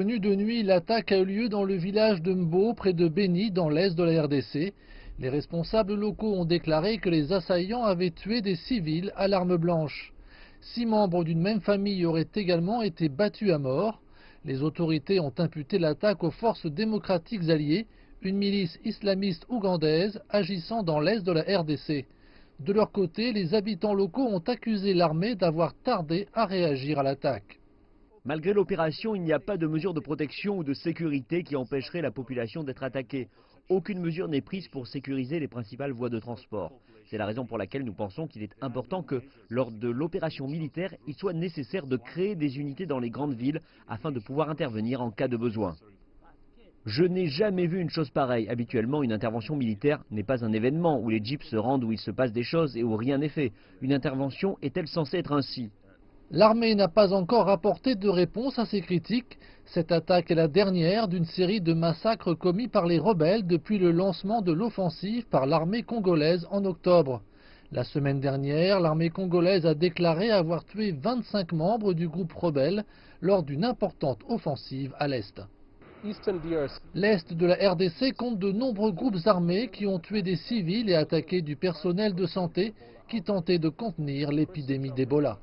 Venue de nuit, l'attaque a eu lieu dans le village de Mbo, près de Beni, dans l'est de la RDC. Les responsables locaux ont déclaré que les assaillants avaient tué des civils à l'arme blanche. 6 membres d'une même famille auraient également été battus à mort. Les autorités ont imputé l'attaque aux forces démocratiques alliées, une milice islamiste ougandaise agissant dans l'est de la RDC. De leur côté, les habitants locaux ont accusé l'armée d'avoir tardé à réagir à l'attaque. Malgré l'opération, il n'y a pas de mesure de protection ou de sécurité qui empêcherait la population d'être attaquée. Aucune mesure n'est prise pour sécuriser les principales voies de transport. C'est la raison pour laquelle nous pensons qu'il est important que, lors de l'opération militaire, il soit nécessaire de créer des unités dans les grandes villes afin de pouvoir intervenir en cas de besoin. Je n'ai jamais vu une chose pareille. Habituellement, une intervention militaire n'est pas un événement où les jeeps se rendent où il se passe des choses et où rien n'est fait. Une intervention est-elle censée être ainsi ? L'armée n'a pas encore apporté de réponse à ces critiques. Cette attaque est la dernière d'une série de massacres commis par les rebelles depuis le lancement de l'offensive par l'armée congolaise en octobre. La semaine dernière, l'armée congolaise a déclaré avoir tué 25 membres du groupe rebelle lors d'une importante offensive à l'est. L'est de la RDC compte de nombreux groupes armés qui ont tué des civils et attaqué du personnel de santé qui tentait de contenir l'épidémie d'Ebola.